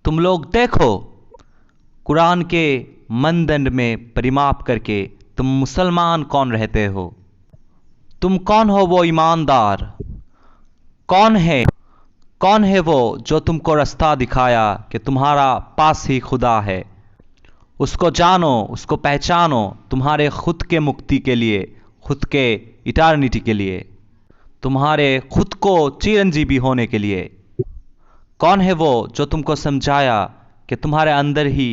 तुम लोग देखो, कुरान के मानदंड में परिमाप करके तुम मुसलमान कौन रहते हो? तुम कौन हो वो ईमानदार? कौन है कौन है वो जो तुमको रास्ता दिखाया कि तुम्हारा पास ही खुदा है? उसको जानो, उसको पहचानो, तुम्हारे खुद के मुक्ति के लिए, खुद के इटर्निटी के लिए, तुम्हारे खुद को चिरंजीवी होने के लिए। कौन है वो जो तुमको समझाया कि तुम्हारे अंदर ही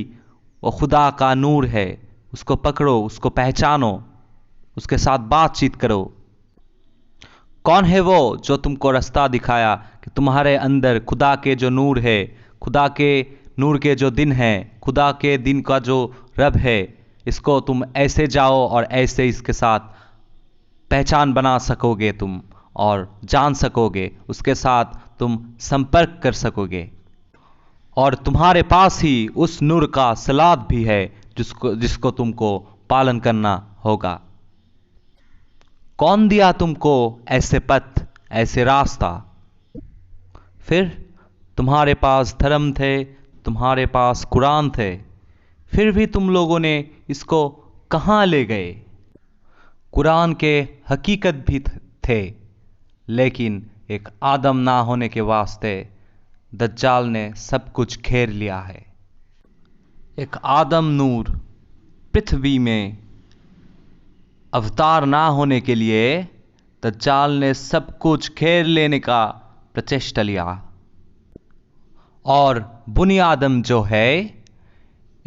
वो खुदा का नूर है? उसको पकड़ो, उसको पहचानो, उसके साथ बातचीत करो। कौन है वो जो तुमको रास्ता दिखाया कि तुम्हारे अंदर खुदा के जो नूर है, खुदा के नूर के जो दिन है, खुदा के दिन का जो रब है, इसको तुम ऐसे जाओ और ऐसे इसके साथ पहचान बना सकोगे तुम, और जान सकोगे, उसके साथ तुम संपर्क कर सकोगे। और तुम्हारे पास ही उस नूर का सलाद भी है जिसको तुमको पालन करना होगा। कौन दिया तुमको ऐसे पथ, ऐसे रास्ता? फिर तुम्हारे पास धर्म थे, तुम्हारे पास कुरान थे, फिर भी तुम लोगों ने इसको कहाँ ले गए? कुरान के हकीकत भी थे, लेकिन एक आदम ना होने के वास्ते दज्जाल ने सब कुछ घेर लिया है। एक आदम नूर पृथ्वी में अवतार ना होने के लिए दज्जाल ने सब कुछ घेर लेने का प्रचेष्टा लिया। और बुनी आदम जो है,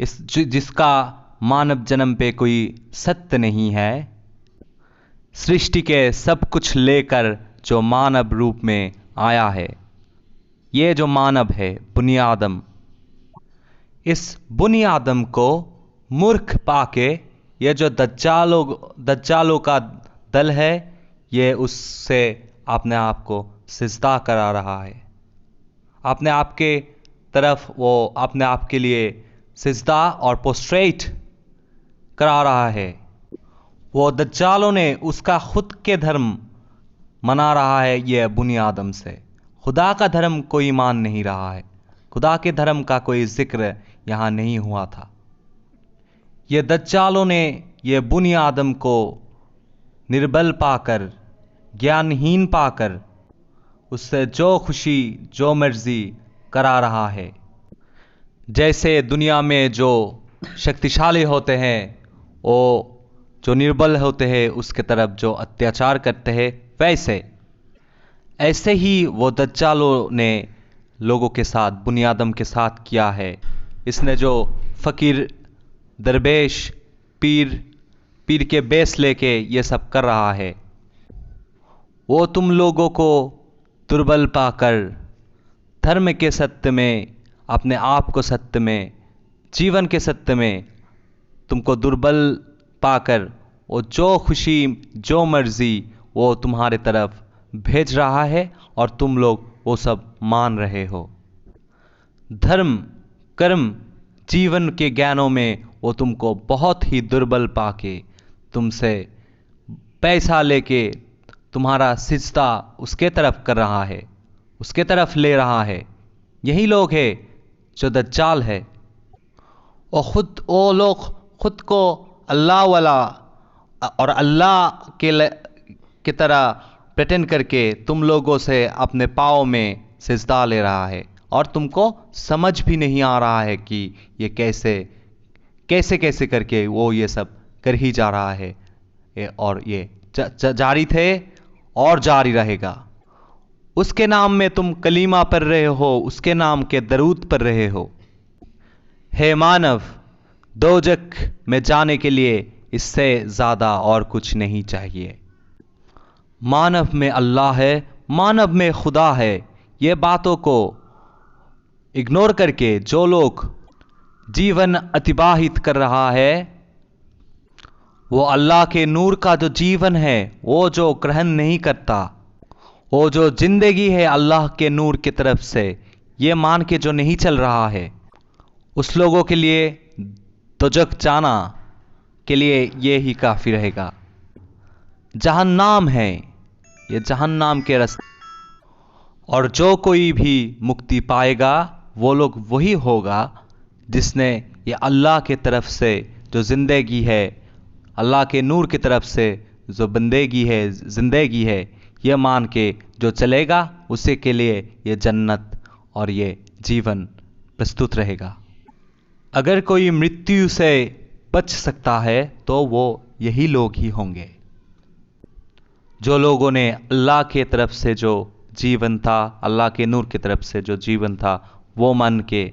जिसका मानव जन्म पे कोई सत्य नहीं है, सृष्टि के सब कुछ लेकर जो मानव रूप में आया है, ये जो मानव है बुनी आदम, इस बुनी आदम को मूर्ख पाके ये जो दज्जालों का दल है, ये उससे अपने आप को सिजदा करा रहा है। अपने आप के तरफ वो अपने आप के लिए सिजदा और पोस्ट्रेट करा रहा है। वो दज्जालों ने उसका खुद के धर्म मना रहा है ये बुनी आदम से। खुदा का धर्म कोई मान नहीं रहा है, खुदा के धर्म का कोई जिक्र यहाँ नहीं हुआ था। ये दज्जालों ने ये बुनी आदम को निर्बल पाकर, ज्ञानहीन पाकर, उससे जो खुशी जो मर्जी करा रहा है। जैसे दुनिया में जो शक्तिशाली होते हैं, वो जो निर्बल होते हैं उसके तरफ जो अत्याचार करते हैं, वैसे ऐसे ही वो दज्जालों ने लोगों के साथ, बुनी आदम के साथ किया है। इसने जो फ़कीर, दरवेश, पीर के बेस लेके ये सब कर रहा है, वो तुम लोगों को दुर्बल पाकर धर्म के सत्य में, अपने आप को सत्य में, जीवन के सत्य में तुमको दुर्बल पाकर वो जो खुशी जो मर्जी वो तुम्हारे तरफ भेज रहा है, और तुम लोग वो सब मान रहे हो। धर्म, कर्म, जीवन के ज्ञानों में वो तुमको बहुत ही दुर्बल पाके तुमसे पैसा लेके तुम्हारा सिजदा उसके तरफ कर रहा है, उसके तरफ ले रहा है। यही लोग हैं जो दज्जाल है। वो लोग खुद को अल्लाह वाला और अल्लाह के तरह प्रेटेंड करके तुम लोगों से अपने पाँव में सिजदा ले रहा है, और तुमको समझ भी नहीं आ रहा है कि ये कैसे करके वो ये सब कर ही जा रहा है। और ये जारी थे और जारी रहेगा। उसके नाम में तुम कलीमा पढ़ रहे हो, उसके नाम के दरूद पढ़ रहे हो। हे मानव, दोजख में जाने के लिए इससे ज़्यादा और कुछ नहीं चाहिए। मानव में अल्लाह है, मानव में खुदा है। ये बातों को इग्नोर करके जो लोग जीवन अतिबाहित कर रहा है, वो अल्लाह के नूर का जो जीवन है वो जो ग्रहण नहीं करता, वो जो जिंदगी है अल्लाह के नूर की तरफ से, ये मान के जो नहीं चल रहा है, उस लोगों के लिए दोजख जाना के लिए ये ही काफ़ी रहेगा। जहन्नाम है, ये जहन्नाम के रास्ते, और जो कोई भी मुक्ति पाएगा वो लोग वही होगा जिसने ये अल्लाह की तरफ से जो ज़िंदगी है, अल्लाह के नूर की तरफ से जो बंदेगी है, ज़िंदगी है, ये मान के जो चलेगा, उसी के लिए ये जन्नत और ये जीवन प्रस्तुत रहेगा। अगर कोई मृत्यु से बच सकता है तो वो यही लोग ही होंगे जो लोगों ने अल्लाह के तरफ से जो जीवन था, अल्लाह के नूर की तरफ से जो जीवन था, वो मान के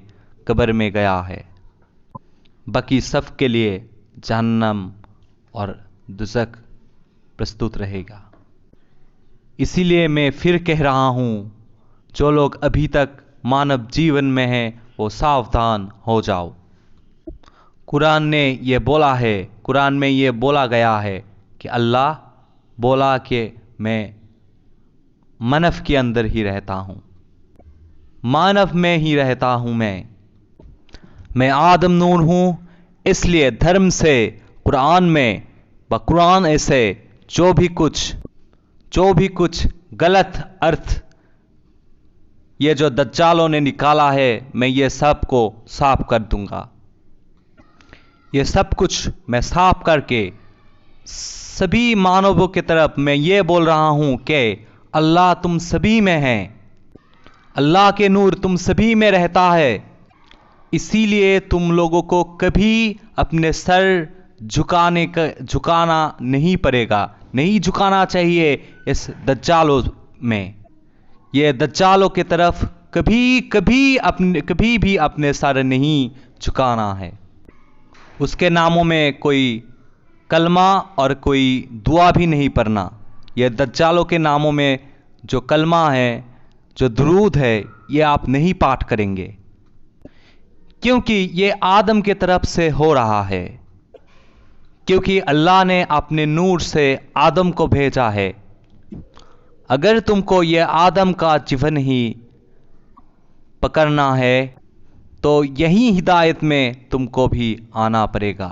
कब्र में गया है। बाकी सब के लिए जहन्नम और दुज़ख प्रस्तुत रहेगा। इसीलिए मैं फिर कह रहा हूँ, जो लोग अभी तक मानव जीवन में हैं वो सावधान हो जाओ। कुरान ने ये बोला है, कुरान में ये बोला गया है कि अल्लाह बोला कि मैं मानव के अंदर ही रहता हूँ, मानव में ही रहता हूँ, मैं आदम नूर हूँ। इसलिए धर्म से कुरान में कुरान ऐसे जो भी कुछ गलत अर्थ ये जो दज्जालों ने निकाला है, मैं ये सब को साफ कर दूंगा। ये सब कुछ मैं साफ करके सभी मानवों की तरफ मैं ये बोल रहा हूँ कि अल्लाह तुम सभी में है, अल्लाह के नूर तुम सभी में रहता है। इसीलिए तुम लोगों को कभी अपने सर झुकाना नहीं पड़ेगा, नहीं झुकाना चाहिए इस दज्जालों में। ये दज्जालों की तरफ कभी भी अपने सर नहीं झुकाना है। उसके नामों में कोई कलमा और कोई दुआ भी नहीं पढ़ना। ये दज्जालों के नामों में जो कलमा है, जो दुरूद है, ये आप नहीं पाठ करेंगे, क्योंकि ये आदम की तरफ से हो रहा है, क्योंकि अल्लाह ने अपने नूर से आदम को भेजा है। अगर तुमको ये आदम का जीवन ही पकड़ना है तो यही हिदायत में तुमको भी आना पड़ेगा।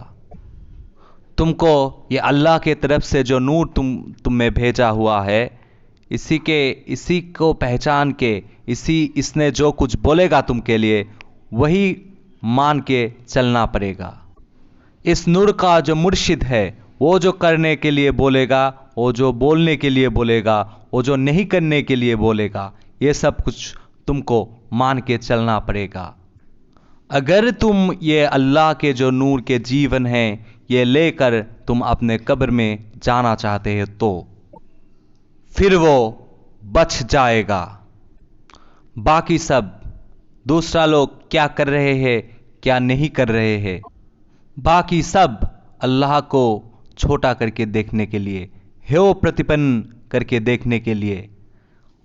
तुमको ये अल्लाह के तरफ से जो नूर तुम में भेजा हुआ है, इसी को पहचान के इसने जो कुछ बोलेगा तुमके लिए वही मान के चलना पड़ेगा। इस नूर का जो मुर्शिद है, वो जो करने के लिए बोलेगा, वो जो बोलने के लिए बोलेगा, वो जो नहीं करने के लिए बोलेगा, ये सब कुछ तुमको मान के चलना पड़ेगा। अगर तुम ये अल्लाह के जो नूर के जीवन हैं ये लेकर तुम अपने कब्र में जाना चाहते हो तो फिर वो बच जाएगा। बाकी सब दूसरा लोग क्या कर रहे हैं, क्या नहीं कर रहे हैं, बाकी सब अल्लाह को छोटा करके देखने के लिए, हेय प्रतिपन्न करके देखने के लिए,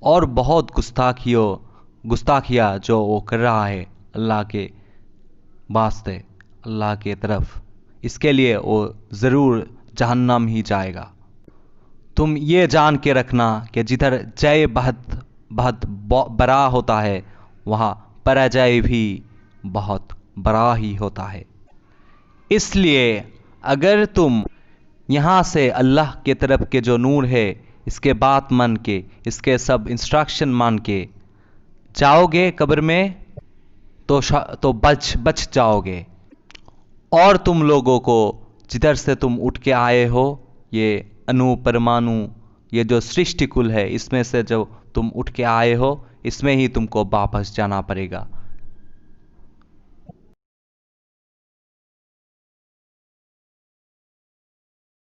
और बहुत गुस्ताखिया जो वो कर रहा है अल्लाह के वास्ते, अल्लाह के तरफ, इसके लिए वो ज़रूर जहन्नम ही जाएगा। तुम ये जान के रखना कि जिधर जय बहुत बड़ा होता है, वहाँ पराजय भी बहुत बड़ा ही होता है। इसलिए अगर तुम यहाँ से अल्लाह के तरफ के जो नूर है, इसके बात मान के, इसके सब इंस्ट्रक्शन मान के जाओगे कब्र में तो बच जाओगे। और तुम लोगों को जिधर से तुम उठ के आए हो, ये अणु परमाणु, ये जो सृष्टि कुल है, इसमें से जो तुम उठ के आए हो, इसमें ही तुमको वापस जाना पड़ेगा।